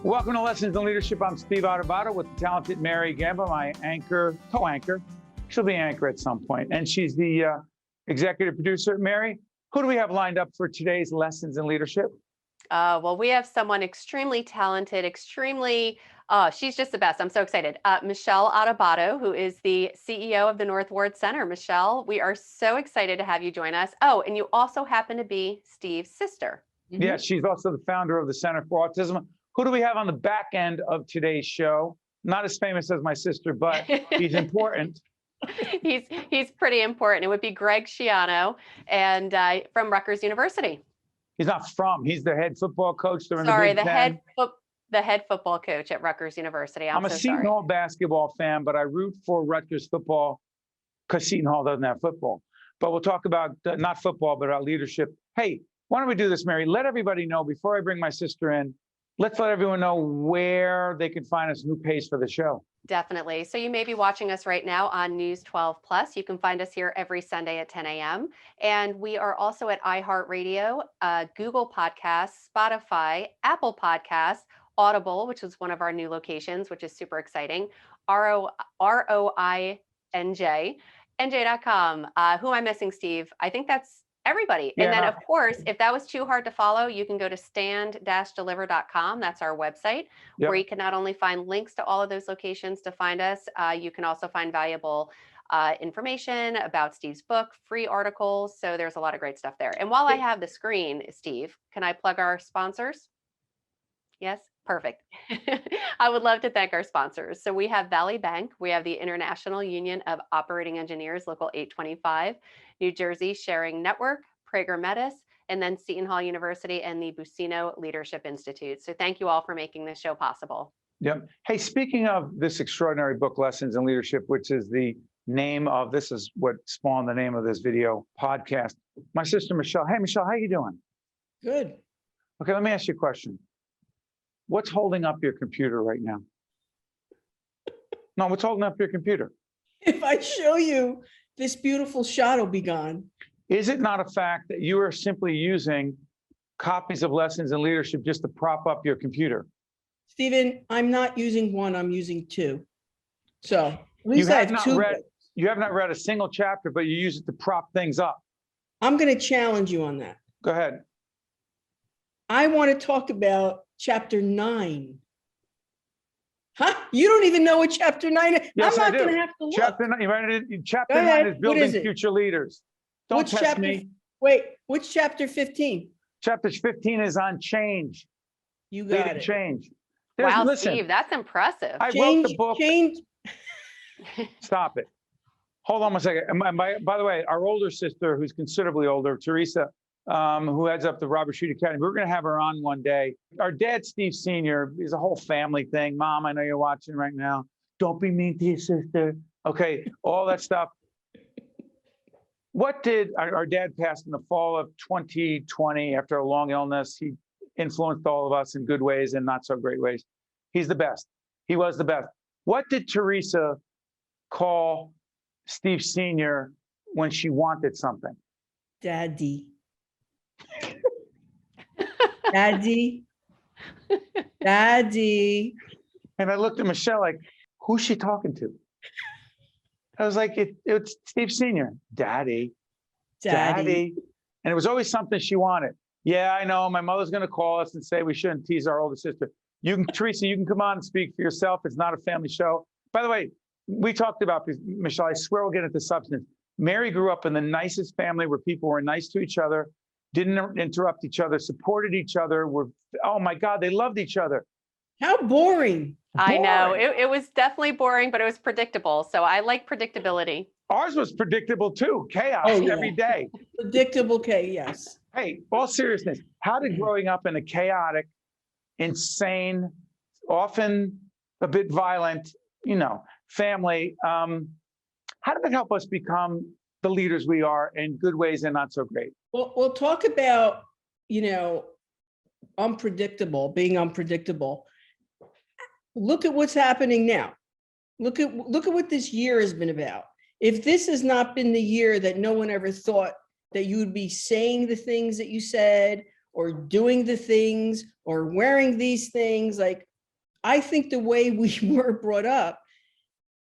Welcome to Lessons in Leadership. I'm Steve Adubato with the talented Mary Gamba, my co-anchor. She'll be anchor at some point, and she's the executive producer. Mary, who do we have lined up for today's Lessons in Leadership? Well, we have someone extremely talented, she's just the best. I'm so excited. Michelle Adubato, who is the CEO of the North Ward Center. Michelle, we are so excited to have you join us. Oh, and you also happen to be Steve's sister. Mm-hmm. Yeah, she's also the founder of the Center for Autism. Who do we have on the back end of today's show? Not as famous as my sister, but he's important. He's pretty important. It would be Greg Schiano, and from Rutgers University. He's not from. He's the head football coach. The head football coach at Rutgers University. I'm a Seton Hall basketball fan, but I root for Rutgers football because Seton Hall doesn't have football. But we'll talk about not football, but about leadership. Hey, why don't we do this, Mary? Let everybody know before I bring my sister in. Let's let everyone know where they can find us and who pays for the show. Definitely. So you may be watching us right now on News 12 Plus. You can find us here every Sunday at 10 a.m. And we are also at iHeartRadio, Google Podcasts, Spotify, Apple Podcasts, Audible, which is one of our new locations, which is super exciting, ROINJ, NJ.com. Who am I missing, Steve? I think that's everybody. Yeah. And then, of course, if that was too hard to follow, you can go to stand-deliver.com. That's our website, where you can not only find links to all of those locations to find us, you can also find valuable information about Steve's book, free articles. So there's a lot of great stuff there. And while I have the screen, Steve, can I plug our sponsors? Yes? Perfect. I would love to thank our sponsors. So we have Valley Bank. We have the International Union of Operating Engineers, Local 825, New Jersey Sharing Network, Prager Metis, and then Seton Hall University and the Buccino Leadership Institute. So thank you all for making this show possible. Yep. Hey, speaking of this extraordinary book, Lessons in Leadership, which is the name of, this is what spawned the name of this video podcast. My sister, Michelle. Hey, Michelle, how you doing? Good. Okay, let me ask you a question. What's holding up your computer right now? No, what's holding up your computer? If I show you, this beautiful shot will be gone. Is it not a fact that you are simply using copies of Lessons in Leadership just to prop up your computer? Stephen, I'm not using one, I'm using two. So at least I have two. You have not read a single chapter, but you use it to prop things up. I'm going to challenge you on that. Go ahead. I want to talk about chapter 9. Huh? You don't even know what chapter 9 is? Yes, I'm not going to have to look. Chapter 9, chapter 9 is building future leaders. Don't test me. Wait, which chapter 15? Chapter 15 is on change. You got it. Change. Wow, listen, Steve, that's impressive. I wrote the book. Stop it. Hold on a second. By the way, our older sister, who's considerably older, Teresa, who heads up the Robert Schutt Academy. We're going to have her on one day. Our dad, Steve Sr., is a whole family thing. Mom, I know you're watching right now. Don't be mean to your sister. Okay, all that stuff. What did our dad passed in the fall of 2020 after a long illness? He influenced all of us in good ways and not so great ways. He's the best. He was the best. What did Teresa call Steve Sr. when she wanted something? Daddy. Daddy. Daddy. And I looked at Michelle like, who's she talking to? I was like, it's Steve Sr. Daddy. Daddy. And it was always something she wanted. Yeah, I know. My mother's going to call us and say we shouldn't tease our older sister. Teresa, you can come on and speak for yourself. It's not a family show. By the way, we talked about this, Michelle. I swear we'll get into substance. Mary grew up in the nicest family where people were nice to each other, didn't interrupt each other, supported each other. Oh my God, they loved each other. How boring. I know. It was definitely boring, but it was predictable. So I like predictability. Ours was predictable too. Chaos every day. Predictable chaos, yes. Hey, all seriousness, how did growing up in a chaotic, insane, often a bit violent, family, how did that help us become the leaders we are in good ways and not so great? Well, we'll talk about, being unpredictable. Look at what's happening now. Look at what this year has been about. If this has not been the year that no one ever thought that you would be saying the things that you said, or doing the things, or wearing these things, like I think the way we were brought up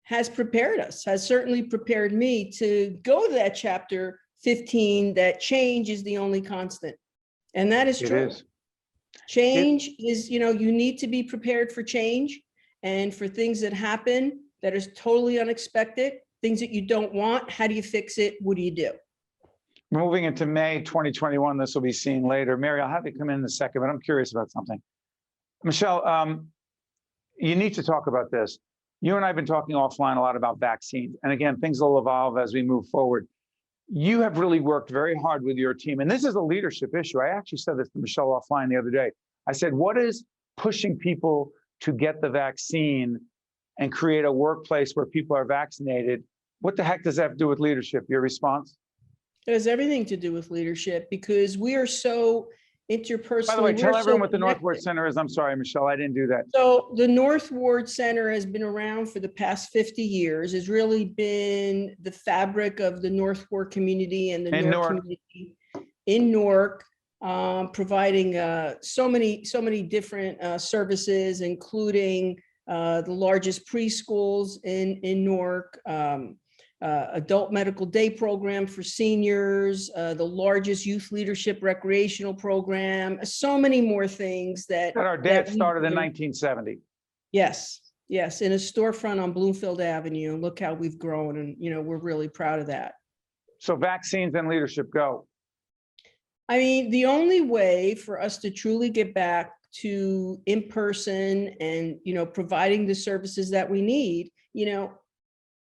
has prepared us, has certainly prepared me to go to that chapter 15, that change is the only constant. And that is It true. is. Change is, you need to be prepared for change and for things that happen that is totally unexpected, things that you don't want. How do you fix it? What do you do? Moving into May 2021, this will be seen later. Mary, I'll have you come in a second, but I'm curious about something. Michelle, you need to talk about this. You and I have been talking offline a lot about vaccines. And again, things will evolve as we move forward. You have really worked very hard with your team. And this is a leadership issue. I actually said this to Michelle offline the other day. I said, what is pushing people to get the vaccine and create a workplace where people are vaccinated? What the heck does that have to do with leadership? Your response? It has everything to do with leadership because we are so interpersonal. By the way, tell we're everyone so what the North Ward connected. Center is. I'm sorry, Michelle, I didn't do that. So the North Ward Center has been around for the past 50 years. Has really been the fabric of the North Ward community and the In Newark Newark. community in Newark, providing so many different services, including the largest preschools in Newark, adult medical day program for seniors, the largest youth leadership recreational program, so many more things that Our dad that we started in do. 1970. Yes, in a storefront on Bloomfield Avenue. And look how we've grown, and we're really proud of that. So vaccines and leadership, go. I mean, the only way for us to truly get back to in-person and providing the services that we need,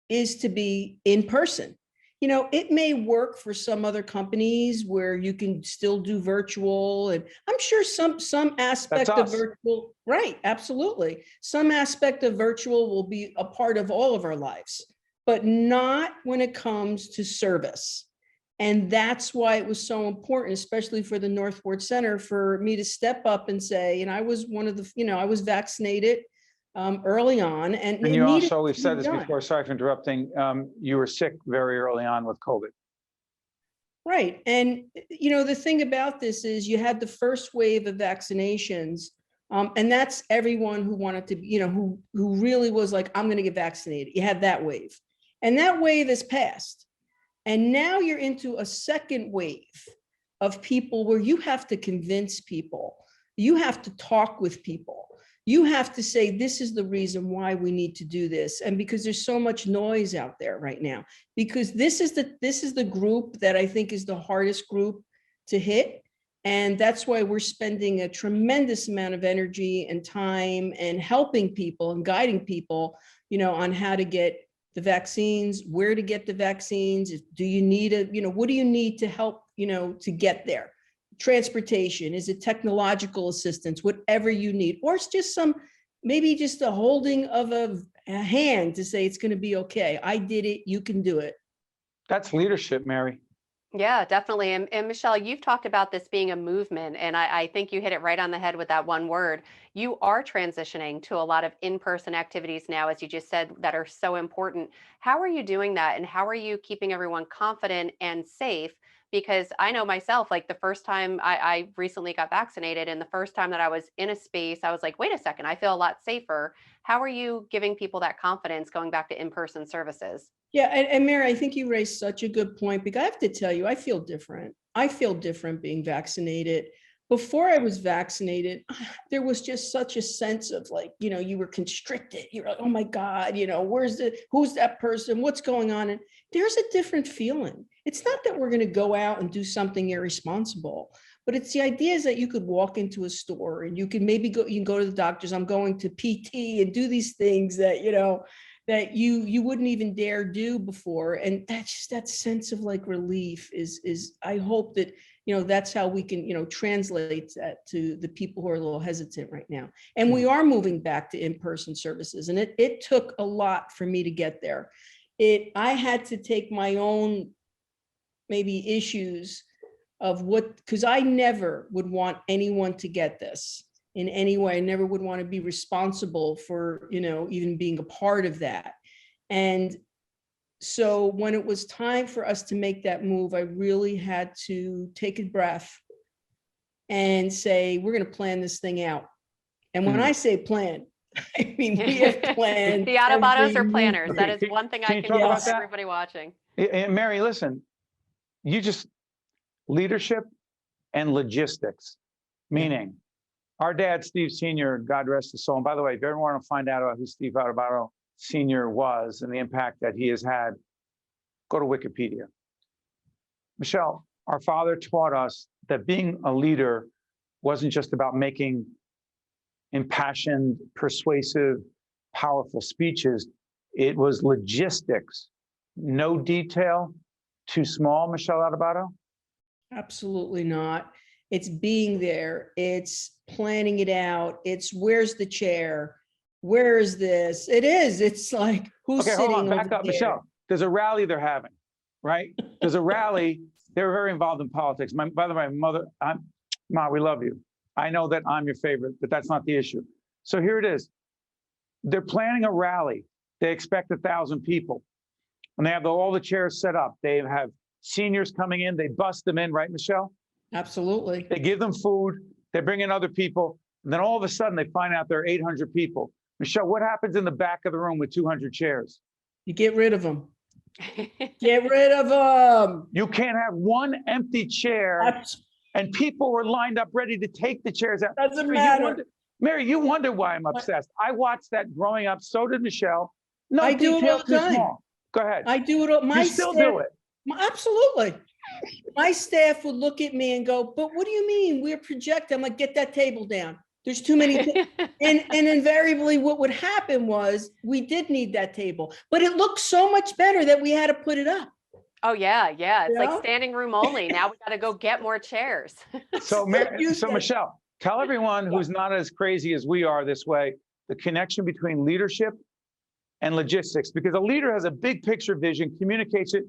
is to be in person. It may work for some other companies where you can still do virtual, and I'm sure some aspect That's of us. virtual, right? Absolutely. Some aspect of virtual will be a part of all of our lives, but not when it comes to service. And that's why it was so important, especially for the North Ward Center, for me to step up and say, and I was one of the, I was vaccinated early on, and And it you needed also, we've to said be this done. before, sorry for interrupting, you were sick very early on with COVID. Right. And, the thing about this is you had the first wave of vaccinations, and that's everyone who wanted to, who really was like, I'm going to get vaccinated. You had that wave, and that wave has passed. And now you're into a second wave of people where you have to convince people, you have to talk with people, you have to say, this is the reason why we need to do this. And because there's so much noise out there right now, because this is the group that I think is the hardest group to hit. And that's why we're spending a tremendous amount of energy and time and helping people and guiding people, on how to get the vaccines, where to get the vaccines. Do you need what do you need to help, to get there? Transportation, is it technological assistance, whatever you need, or it's just maybe just a holding of a hand to say it's going to be okay. I did it, you can do it. That's leadership, Mary. Yeah, definitely. And Michelle, you've talked about this being a movement, and I think you hit it right on the head with that one word. You are transitioning to a lot of in-person activities now, as you just said, that are so important. How are you doing that? And how are you keeping everyone confident and safe? Because I know myself, like the first time I recently got vaccinated, and the first time that I was in a space, I was like, wait a second, I feel a lot safer. How are you giving people that confidence going back to in-person services? Yeah, and Mary, I think you raised such a good point, because I have to tell you, I feel different. I feel different being vaccinated. Before I was vaccinated, there was just such a sense of like, you were constricted. You're like, oh my God, who's that person? What's going on? And there's a different feeling. It's not that we're going to go out and do something irresponsible, but it's the idea is that you could walk into a store and you can go to the doctors. I'm going to PT and do these things that, that you wouldn't even dare do before. And that's just that sense of like relief is I hope that, that's how we can, translate that to the people who are a little hesitant right now. And we are moving back to in-person services. And it took a lot for me to get there. I had to take my own maybe issues of because I never would want anyone to get this in any way. I never would want to be responsible for, even being a part of that. And so when it was time for us to make that move, I really had to take a breath and say, we're going to plan this thing out. And when I say plan, I mean, we have planned. The Autobatos every are planners. That is Okay, one thing can I you can talk tell about that? everybody watching. And Mary, listen, you just leadership and logistics, meaning our dad, Steve Sr., God rest his soul. And by the way, if you ever want to find out about who Steve Autobato Sr. was and the impact that he has had, go to Wikipedia. Michelle, our father taught us that being a leader wasn't just about making impassioned, persuasive, powerful speeches. It was logistics. No detail too small, Michelle Autobato? Absolutely not. It's being there. It's planning it out. It's where's the chair? Where is this? It is. It's like who's Okay, sitting hold on, back over up, there? Michelle. There's a rally they're having, right? There's a rally. They're very involved in politics. By the way, mother, Ma, we love you. I know that I'm your favorite, but that's not the issue. So here it is. They're planning a rally. They expect 1,000 people. And they have all the chairs set up. They have seniors coming in. They bust them in, right, Michelle? Absolutely. They give them food. They bring in other people. And then all of a sudden, they find out there are 800 people. Michelle, what happens in the back of the room with 200 chairs? You get rid of them. Get rid of them. You can't have one empty chair, and people were lined up ready to take the chairs out. Doesn't Mary, matter. Mary, you wonder why I'm obsessed. I watched that growing up. So did Michelle. No I do it detail all the too time. small. Go ahead. I do it all. You still do it. Absolutely. My staff would look at me and go, but what do you mean? We're projecting. I'm like, get that table down. There's too many. And invariably what would happen was we did need that table, but it looked so much better that we had to put it up. Oh yeah, yeah. It's You like know? standing room only. Now we got to go get more chairs. So, Michelle, tell everyone who's not as crazy as we are this way, the connection between leadership and logistics, because a leader has a big picture vision, communicates it,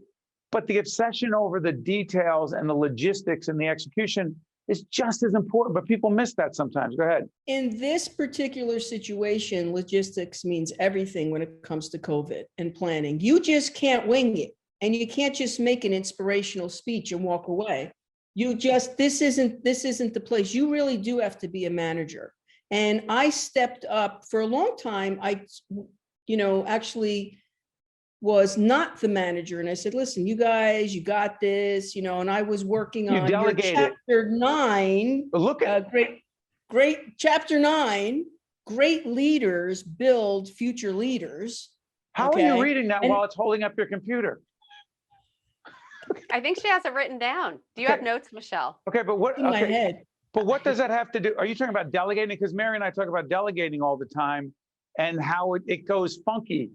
but the obsession over the details and the logistics and the execution is just as important, but people miss that sometimes. Go ahead. In this particular situation, logistics means everything when it comes to COVID and planning. You just can't wing it. And you can't just make an inspirational speech and walk away. You just, this isn't the place. You really do have to be a manager. And I stepped up for a long time. I, actually was not the manager. And I said, listen, you guys, you got this, and I was working on your chapter 9. Look at great chapter 9, great leaders build future leaders. How are you reading that while it's holding up your computer? I think she has it written down. Do you have notes, Michelle? Okay, but what? In my head. But what does that have to do? Are you talking about delegating? Because Mary and I talk about delegating all the time and how it goes funky.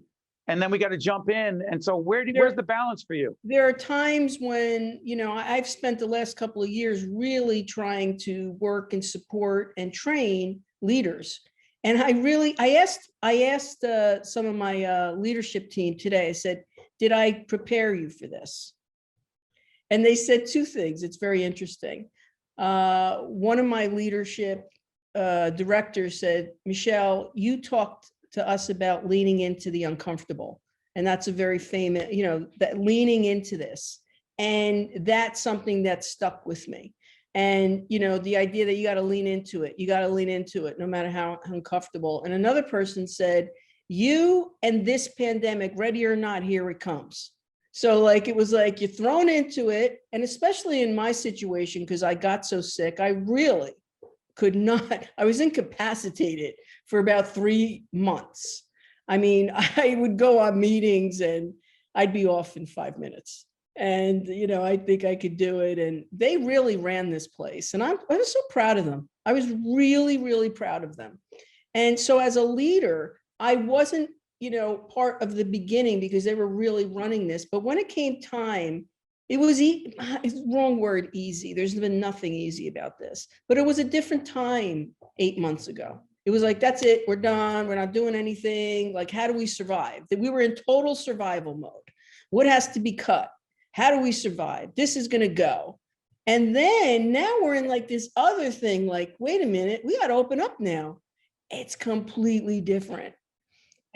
And then we got to jump in. And so where's the balance for you? There are times when, I've spent the last couple of years really trying to work and support and train leaders. And I asked some of my leadership team today, I said, did I prepare you for this? And they said 2 things. It's very interesting. One of my leadership directors said, Michelle, you talked to us about leaning into the uncomfortable. And that's a very famous, that leaning into this. And that's something that stuck with me. And, the idea that you got to lean into it, no matter how uncomfortable. And another person said, you and this pandemic, ready or not, here it comes. So it was like you're thrown into it. And especially in my situation, because I got so sick, I really could not, I was incapacitated for about 3 months. I mean, I would go on meetings and I'd be off in 5 minutes. And, I think I could do it. And they really ran this place. And I was so proud of them. I was really, really proud of them. And so as a leader, I wasn't, part of the beginning because they were really running this. But when it came time, it was wrong word, easy. There's been nothing easy about this, but it was a different time 8 months ago. It was like, that's it. We're done. We're not doing anything. Like, how do we survive? That we were in total survival mode. What has to be cut? How do we survive? This is going to go. And then now we're in this other thing, wait a minute, we got to open up now. It's completely different.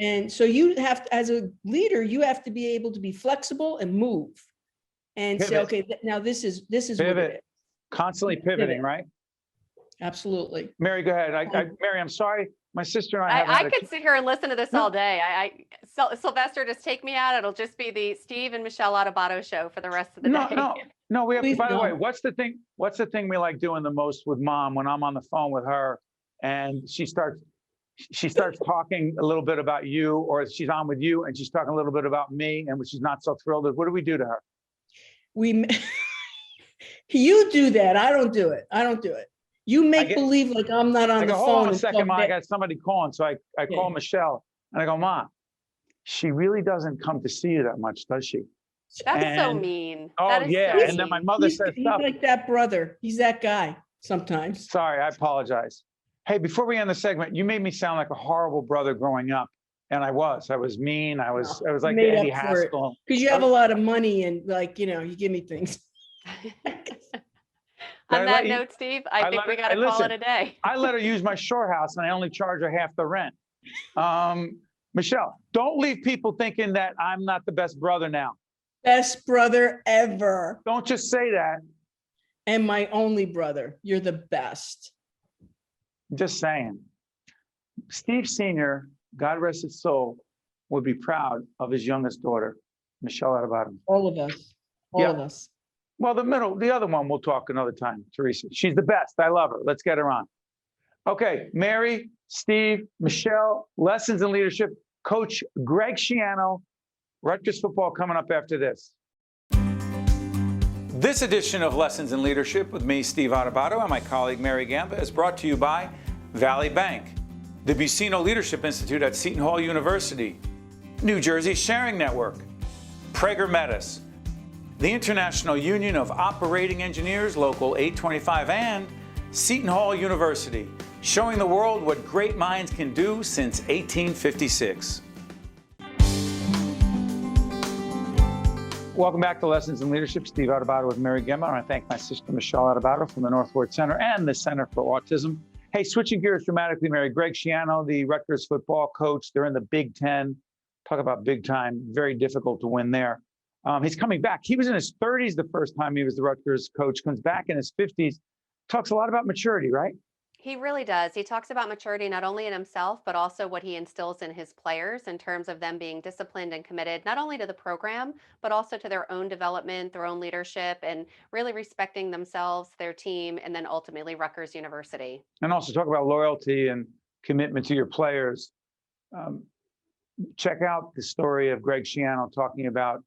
And so you have to, as a leader, you have to be able to be flexible and move and say, okay, now this is pivot. what it is. Constantly pivoting, right? Absolutely. Mary, go ahead. Mary, I'm sorry. My sister and I haven't I had a could sit here and listen to this No. all day. Sylvester, just take me out. It'll just be the Steve and Michelle Adubato show for the rest of the day. No. We have. Please By the way, don't. what's the thing we like doing the most with Mom when I'm on the phone with her, and she starts talking a little bit about you, or she's on with you and she's talking a little bit about me, and she's not so thrilled. What do we do to her? You do that. I don't do it. You make believe like I'm not on I the go, phone. hold on a and second, talk Mom. I back. got somebody calling. So I call Michelle and I go, Mom, she really doesn't come to see you that much, does she? That's so And- mean. Oh, That is yeah. so And then my mean. mother He's says stuff. like that brother. He's that guy sometimes. Sorry, I apologize. Hey, before we end the segment, you made me sound like a horrible brother growing up. And I was mean. I was like Made Eddie up for it. Haskell. Because you have a lot of money and you give me things. On I that let you- note, Steve, I think we got to call listen, it a day. I let her use my shore house and I only charge her half the rent. Michelle, don't leave people thinking that I'm not the best brother now. Best brother ever. Don't just say that. And my only brother. You're the best. I'm just saying. Steve Sr., God rest his soul, would be proud of his youngest daughter, Michelle Adubato. All of us. All Yeah. of us. Well, the other one, we'll talk another time, Teresa. She's the best. I love her. Let's get her on. Okay, Mary, Steve, Michelle, Lessons in Leadership, Coach Greg Schiano, Rutgers football coming up after this. This edition of Lessons in Leadership with me, Steve Adubato, and my colleague Mary Gamba is brought to you by Valley Bank, the Buccino Leadership Institute at Seton Hall University, New Jersey Sharing Network, Prager Metis, the International Union of Operating Engineers, Local 825, and Seton Hall University, showing the world what great minds can do since 1856. Welcome back to Lessons in Leadership. Steve Adubato with Mary Gamba. I want to thank my sister Michelle Adubato from the Northward Center and the Center for Autism. Hey, switching gears dramatically, Mary, Greg Schiano, the Rutgers football coach. They're in the Big Ten. Talk about big time. Very difficult to win there. He's coming back. He was in his 30s the first time he was the Rutgers coach, comes back in his 50s. Talks a lot about maturity, right? He really does. He talks about maturity not only in himself, but also what he instills in his players in terms of them being disciplined and committed, not only to the program, but also to their own development, their own leadership, and really respecting themselves, their team, and then ultimately Rutgers University. And also talk about loyalty and commitment to your players. Check out the story of Greg Schiano talking about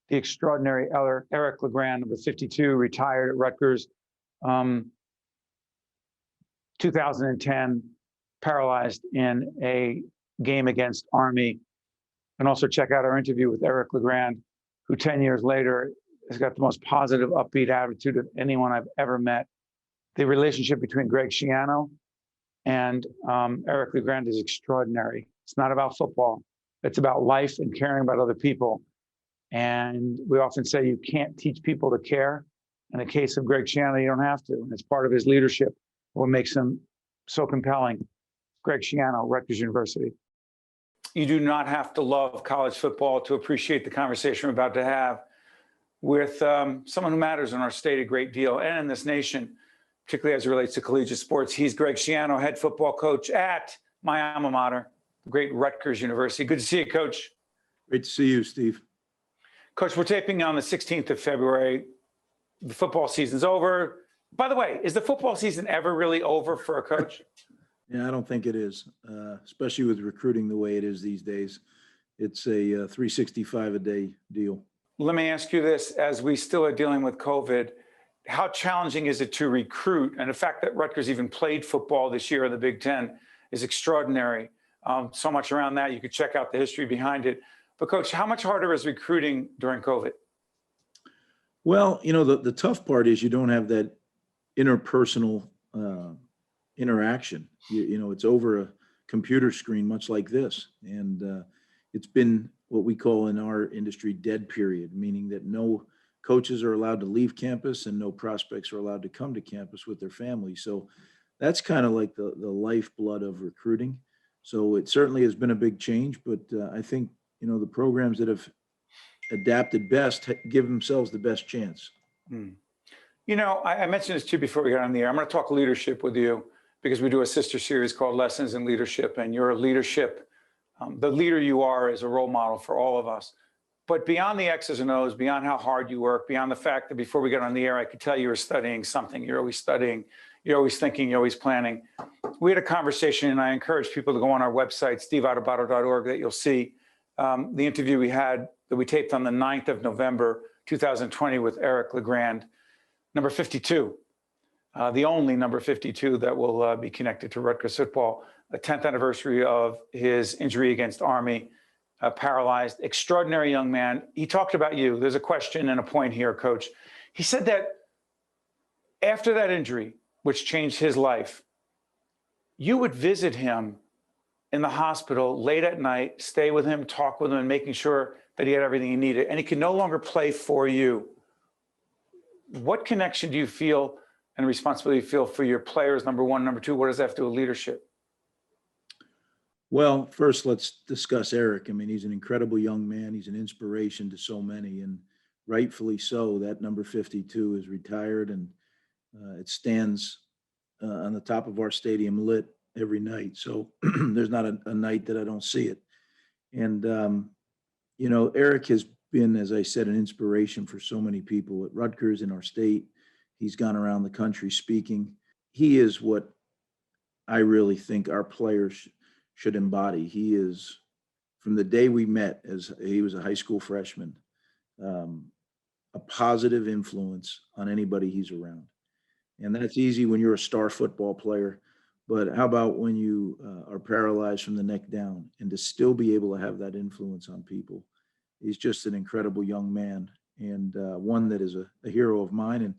the extraordinary Eric LeGrand, number 52, retired at Rutgers, 2010, paralyzed in a game against Army. And also check out our interview with Eric LeGrand, who 10 years later has got the most positive, upbeat attitude of anyone I've ever met. The relationship between Greg Schiano and Eric LeGrand is extraordinary. It's not about football. It's about life and caring about other people. And we often say you can't teach people to care. In the case of Greg Schiano, you don't have to. And it's part of his leadership, what makes him so compelling. Greg Schiano, Rutgers University. You do not have to love college football to appreciate the conversation we're about to have with someone who matters in our state a great deal and in this nation, particularly as it relates to collegiate sports. He's Greg Schiano, head football coach at my alma mater, the great Rutgers University. Good to see you, Coach. Great to see you, Steve. Coach, we're taping on the 16th of February. The football season's over. By the way, is the football season ever really over for a coach? Yeah, I don't think it is, especially with recruiting the way it is these days. It's a 365 a day deal. Let me ask you this, as we still are dealing with COVID, how challenging is it to recruit? And the fact that Rutgers even played football this year in the Big Ten is extraordinary. So much around that. You could check out the history behind it. But Coach, how much harder is recruiting during COVID? Well, the tough part is you don't have that interpersonal interaction. It's over a computer screen, much like this. And it's been what we call in our industry dead period, meaning that no coaches are allowed to leave campus and no prospects are allowed to come to campus with their families. So that's kind of like the lifeblood of recruiting. So it certainly has been a big change, but I think, the programs that have adapted best give themselves the best chance. You know, I mentioned this too before we got on the air. I'm going to talk leadership with you because we do a sister series called Lessons in Leadership, and your leadership, the leader you are, is a role model for all of us. But beyond the X's and O's, beyond how hard you work, beyond the fact that before we got on the air, I could tell you were studying something. You're always studying, you're always thinking, you're always planning. We had a conversation, and I encourage people to go on our website, steveadubato.org, that you'll see the interview we had that we taped on the 9th of November, 2020 with Eric LeGrand, number 52, the only number 52 that will be connected to Rutgers football, the 10th anniversary of his injury against Army, paralyzed, extraordinary young man. He talked about you. There's a question and a point here, Coach. He said that after that injury, which changed his life, you would visit him in the hospital late at night, stay with him, talk with him, and making sure that he had everything he needed, and he could no longer play for you. What connection do you feel and responsibility you feel for your players, number one? Number two, what does that have to do with leadership? Well, first, let's discuss Eric. I mean, he's an incredible young man. He's an inspiration to so many, and rightfully so. That number 52 is retired, and it stands on the top of our stadium lit every night. So there's not a night that I don't see it. And, you know, Eric has been, as I said, an inspiration for so many people at Rutgers, in our state. He's gone around the country speaking. He is what I really think our players should embody. He is, from the day we met, as he was a high school freshman, a positive influence on anybody he's around. And that's easy when you're a star football player. But how about when you are paralyzed from the neck down, and to still be able to have that influence on people? He's just an incredible young man, and one that is a hero of mine. And,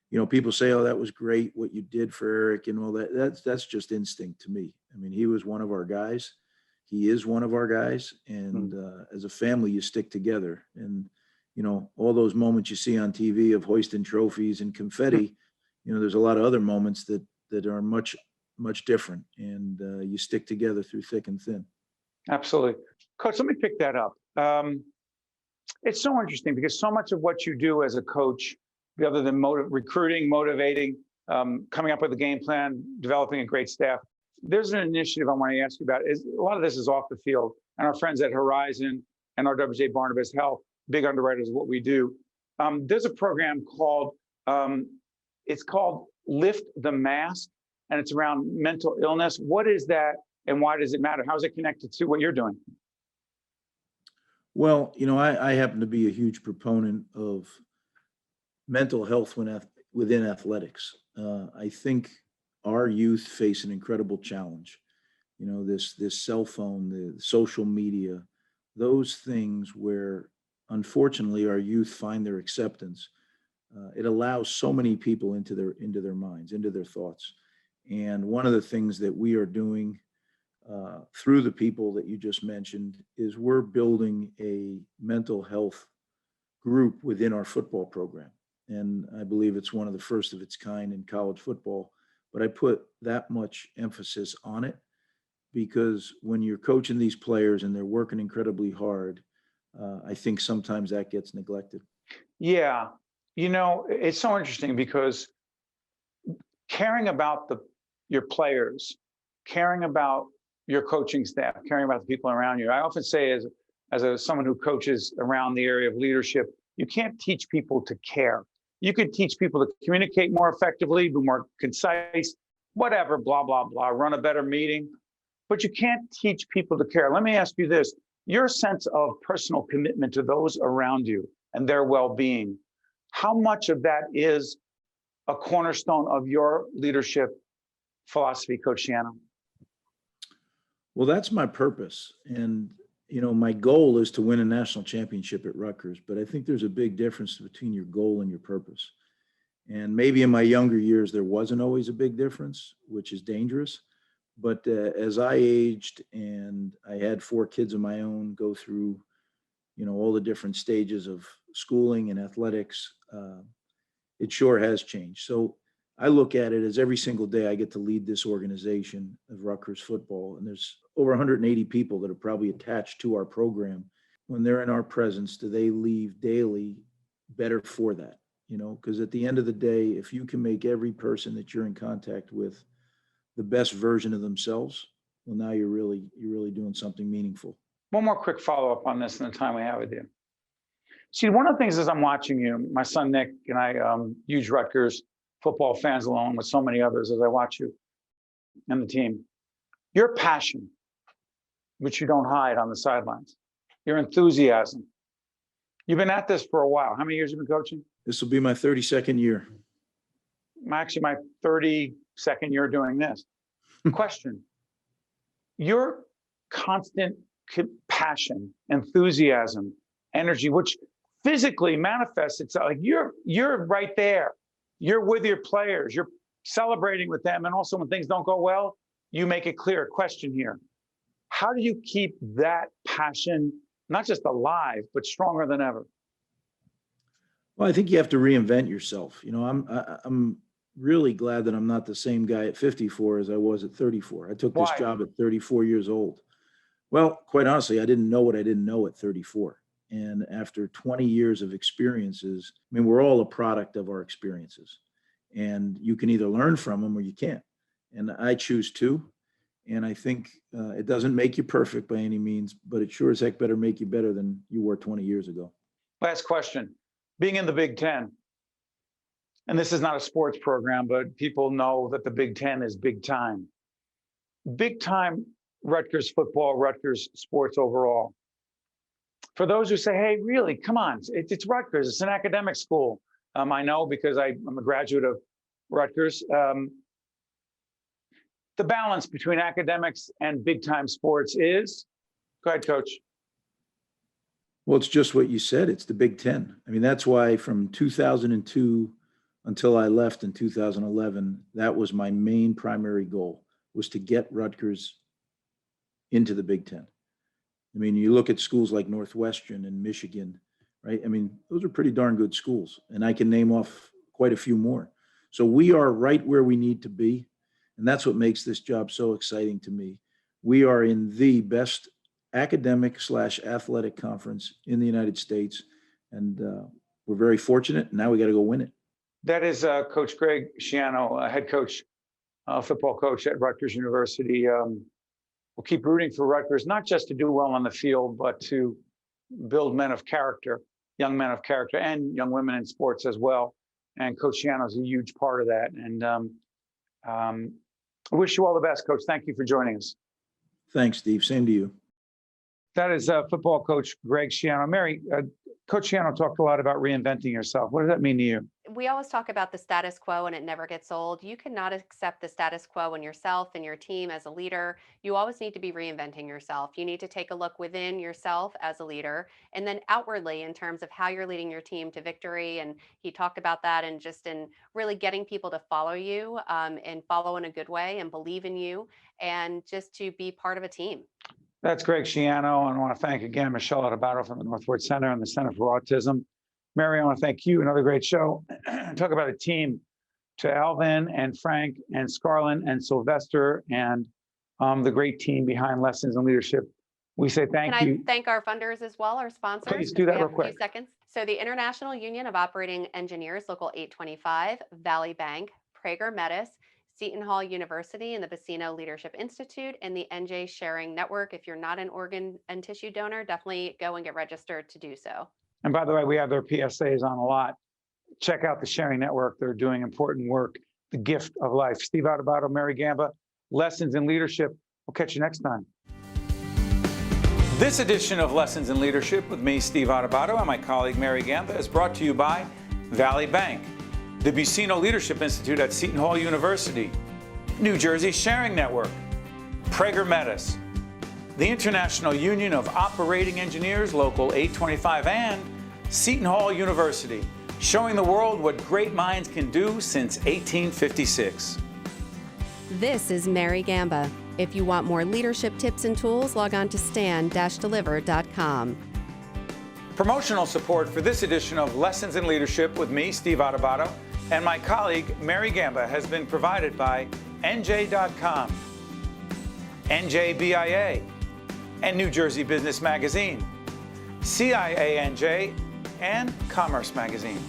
you know, people say, oh, that was great what you did for Eric and all that. That's just instinct to me. I mean, he was one of our guys. He is one of our guys. And as a family, you stick together. And, you know, all those moments you see on TV of hoisting trophies and confetti, you know, there's a lot of other moments that are much different. And you stick together through thick and thin. Absolutely. Coach, let me pick that up. It's so interesting because so much of what you do as a coach, other than recruiting, motivating, coming up with a game plan, developing a great staff, there's an initiative I want to ask you about. A lot of this is off the field, and our friends at Horizon and RWJ Barnabas Health, big underwriters of what we do. There's a program called, it's called Lift the Mask, and it's around mental illness. What is that, and why does it matter? How is it connected to what you're doing? Well, you know, I happen to be a huge proponent of mental health within athletics. I think our youth face an incredible challenge. You know, this cell phone, the social media, those things where, unfortunately, our youth find their acceptance. It allows so many people into their minds, into their thoughts. And one of the things that we are doing through the people that you just mentioned is we're building a mental health group within our football program. And I believe it's one of the first of its kind in college football. But I put that much emphasis on it because when you're coaching these players and they're working incredibly hard, I think sometimes that gets neglected. Yeah. You know, it's so interesting because caring about your players, caring about your coaching staff, caring about the people around you. I often say as someone who coaches around the area of leadership, you can't teach people to care. You can teach people to communicate more effectively, be more concise, whatever, blah, blah, blah, run a better meeting, but you can't teach people to care. Let me ask you this, your sense of personal commitment to those around you and their well-being, how much of that is a cornerstone of your leadership philosophy, Coach Schiano? Well, that's my purpose. And, you know, my goal is to win a national championship at Rutgers, but I think there's a big difference between your goal and your purpose. And maybe in my younger years, there wasn't always a big difference, which is dangerous. But as I aged and I had 4 kids of my own, go through, you know, all the different stages of schooling and athletics, it sure has changed. So I look at it as every single day I get to lead this organization of Rutgers football. And there's over 180 people that are probably attached to our program. When they're in our presence, do they leave daily better for that? you know, because at the end of the day, if you can make every person that you're in contact with the best version of themselves, well, now you're really doing something meaningful. One more quick follow-up on this in the time we have with you. See, one of the things as I'm watching you, my son Nick and I, huge Rutgers football fans along with so many others as I watch you and the team, your passion, which you don't hide on the sidelines, your enthusiasm. You've been at this for a while. How many years have you been coaching? This will be my 32nd year. Actually, my 32nd year doing this. Question, your constant passion, enthusiasm, energy, which physically manifests itself, like you're right there. You're with your players, you're celebrating with them. And also when things don't go well, you make it clear. Question here. How do you keep that passion, not just alive, but stronger than ever? Well, I think you have to reinvent yourself. You know, I'm really glad that I'm not the same guy at 54 as I was at 34. I took this job at 34 years old. Well, quite honestly, I didn't know what I didn't know at 34. And after 20 years of experiences, I mean, we're all a product of our experiences. And you can either learn from them or you can't. And I choose to. And I think it doesn't make you perfect by any means, but it sure as heck better make you better than you were 20 years ago. Last question. Being in the Big Ten, and this is not a sports program, but people know that the Big Ten is big time. Big time Rutgers football, Rutgers sports overall. For those who say, hey, really, come on, it's Rutgers, it's an academic school. I know because I'm a graduate of Rutgers. The balance between academics and big time sports is, go ahead, Coach. Well, it's just what you said. It's the Big Ten. I mean, that's why from 2002 until I left in 2011, that was my main primary goal, was to get Rutgers into the Big Ten. I mean, you look at schools like Northwestern and Michigan, right? I mean, those are pretty darn good schools, and I can name off quite a few more. So we are right where we need to be, and that's what makes this job so exciting to me. We are in the best academic/athletic conference in the United States, and we're very fortunate. Now we got to go win it. That is Coach Greg Schiano, head coach, football coach at Rutgers University. We'll keep rooting for Rutgers, not just to do well on the field, but to build men of character, young men of character, and young women in sports as well. And Coach Schiano is a huge part of that. And I wish you all the best, Coach. Thank you for joining us. Thanks, Steve. Same to you. That is football coach Greg Schiano. Mary, Coach Schiano talked a lot about reinventing yourself. What does that mean to you? We always talk about the status quo and it never gets old. You cannot accept the status quo in yourself and your team as a leader. You always need to be reinventing yourself. You need to take a look within yourself as a leader and then outwardly in terms of how you're leading your team to victory. And he talked about that and just in really getting people to follow you and follow in a good way and believe in you and just to be part of a team. That's Greg Schiano. And I want to thank again Michelle Adubato from the Northwood Center and the Center for Autism. Mary, I want to thank you. Another great show. Talk about a team to Alvin and Frank and Scarlin and Sylvester and the great team behind Lessons in Leadership. We say thank you. Can I thank our funders as well, our sponsors? Please do that real quick. A few seconds. So the International Union of Operating Engineers, Local 825, Valley Bank, Prager Metis, Seton Hall University and the Bacino Leadership Institute and the NJ Sharing Network. If you're not an organ and tissue donor, definitely go and get registered to do so. And by the way, we have their PSAs on a lot. Check out the Sharing Network. They're doing important work. The Gift of Life. Steve Adubato, Mary Gamba, Lessons in Leadership. We'll catch you next time. This edition of Lessons in Leadership with me, Steve Adubato, and my colleague Mary Gamba is brought to you by Valley Bank, the Bacino Leadership Institute at Seton Hall University, New Jersey Sharing Network, Prager Metis, the International Union of Operating Engineers, Local 825, and Seton Hall University, showing the world what great minds can do since 1856. This is Mary Gamba. If you want more leadership tips and tools, log on to stand-deliver.com. Promotional support for this edition of Lessons in Leadership with me, Steve Adubato, and my colleague, Mary Gamba, has been provided by NJ.com, NJBIA, and New Jersey Business Magazine, CIANJ, and Commerce Magazine.